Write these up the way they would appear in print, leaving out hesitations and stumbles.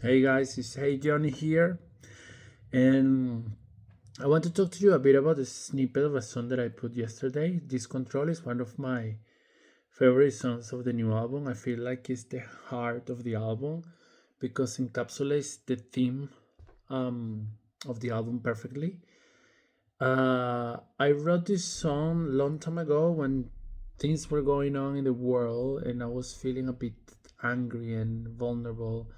Hey guys, it's Hey Johnny here, and I want to talk to you a bit about the snippet of a song that I put yesterday. Dyscontrol is one of my favorite songs of the new album. I feel like it's the heart of the album because it encapsulates the theme um, of the album perfectly. I wrote this song long time ago when things were going on in the world and I was feeling a bit angry and vulnerable,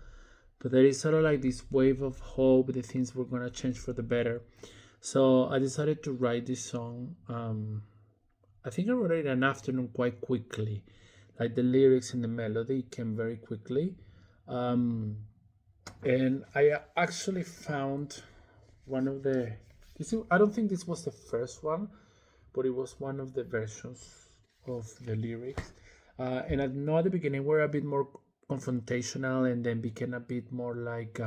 but there is sort of like this wave of hope that things were gonna change for the better. So I decided to write this song. I think I wrote it in an afternoon quite quickly. Like the lyrics and the melody came very quickly. Um, and I actually found one of the. I don't think this was the first one, but it was one of the versions of the lyrics. And I know at the beginning were a bit more confrontational and then became a bit more like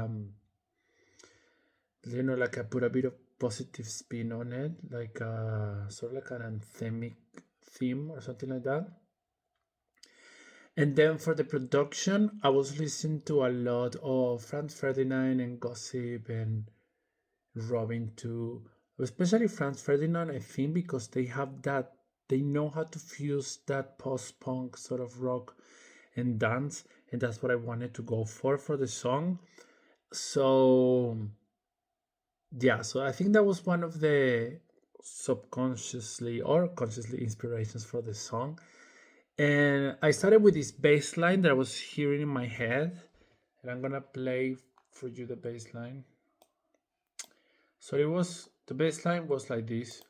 like I put a bit of positive spin on it, like sort of like an anthemic theme or something like that. And then for the production, I was listening to a lot of Franz Ferdinand and Gossip and Robin too, especially Franz Ferdinand. I think because they know how to fuse that post-punk sort of rock and dance, and that's what I wanted to go for the song. So yeah, so I think that was one of the subconsciously or consciously inspirations for the song. And I started with this bass line that I was hearing in my head, and I'm gonna play for you the bass line. So the bass line was like this.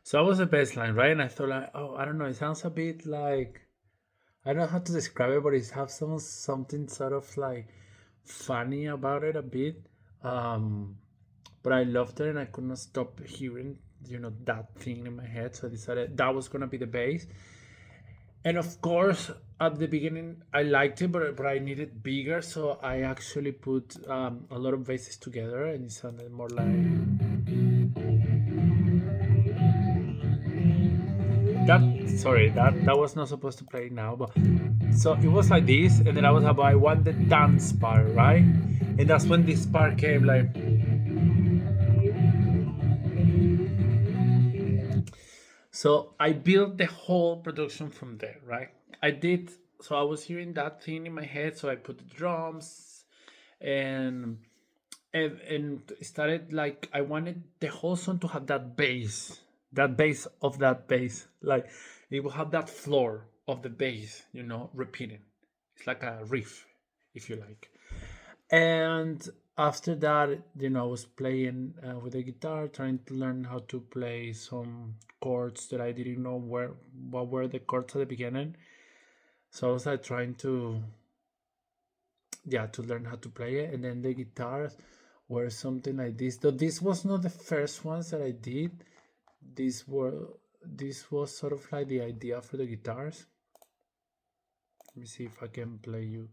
So that was the bass line, right? And I thought like, oh, I don't know, it sounds a bit like I don't know how to describe it, but it has something sort of like funny about it a bit. Um, but I loved it and I could not stop hearing, that thing in my head. So I decided that was gonna be the bass. And of course, at the beginning, I liked it, but I needed bigger, so I actually put a lot of basses together, and it sounded more like that. Sorry, that was not supposed to play now, but so it was like this, and then I was about I want the dance part, right? And that's when this part came, like so. I built the whole production from there, right? I did. So I was hearing that thing in my head, so I put the drums and and started like I wanted the whole song to have that bass of that bass, like it will have that floor of the bass, repeating. It's like a riff, if you like. And after that, I was playing with the guitar, trying to learn how to play some chords that I didn't know what were the chords at the beginning. So I was like trying to learn how to play it, and then the guitars were something like this, though this was not the first ones that I did. This was sort of like the idea for the guitars. Let me see if I can play you.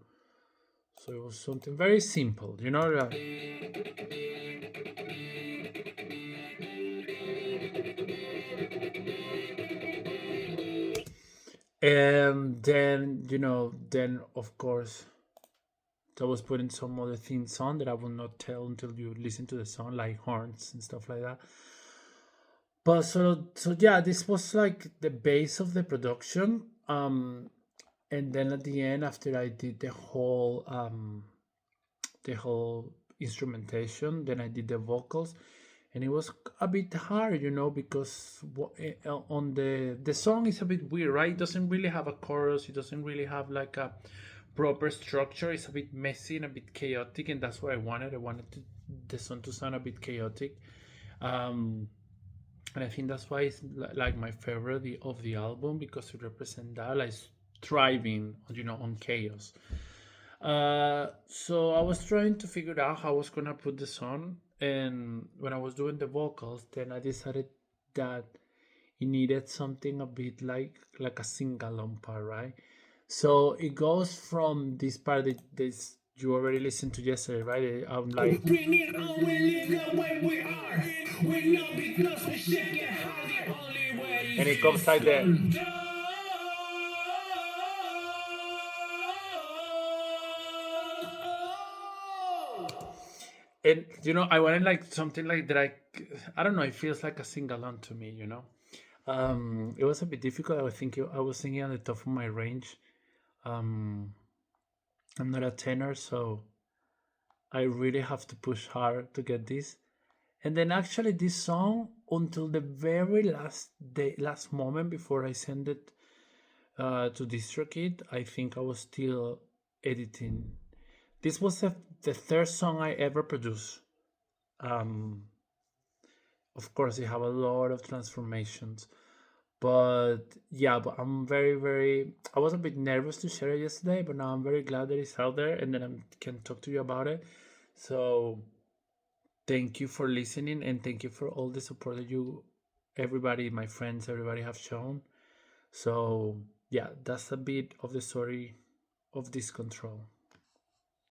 So it was something very simple, and then of course I was putting some other things on that I will not tell until you listen to the song, like horns and stuff like that. But so yeah, this was like the base of the production. And then at the end, after I did the whole instrumentation, then I did the vocals, and it was a bit hard, because on the song is a bit weird, right? It doesn't really have a chorus. It doesn't really have like a proper structure. It's a bit messy and a bit chaotic, and that's what I wanted. The song to sound a bit chaotic. Um, and I think that's why it's like my favorite of the album, because it represents that, like thriving, on chaos. So I was trying to figure out how I was gonna put the song, and when I was doing the vocals, then I decided that it needed something a bit like a sing-along part, right? So it goes from this part, this you already listened to yesterday, right? I'm like, bring it on, we live the way we are. We know because we shake it hard, the only way and is it comes like that. And I wanted like something like that. I don't know. It feels like a sing along to me. It was a bit difficult. I was thinking on the top of my range. Um, I'm not a tenor, so I really have to push hard to get this. And then actually, this song until the very last day, last moment before I send it to DistroKid, I think I was still editing. This was the third song I ever produced. Um, of course, you have a lot of transformations, but yeah, but I'm very, very. I was a bit nervous to share it yesterday, but now I'm very glad that it's out there, and then I can talk to you about it. So thank you for listening, and thank you for all the support that everybody, my friends, everybody have shown. So yeah, that's a bit of the story of Dyscontrol.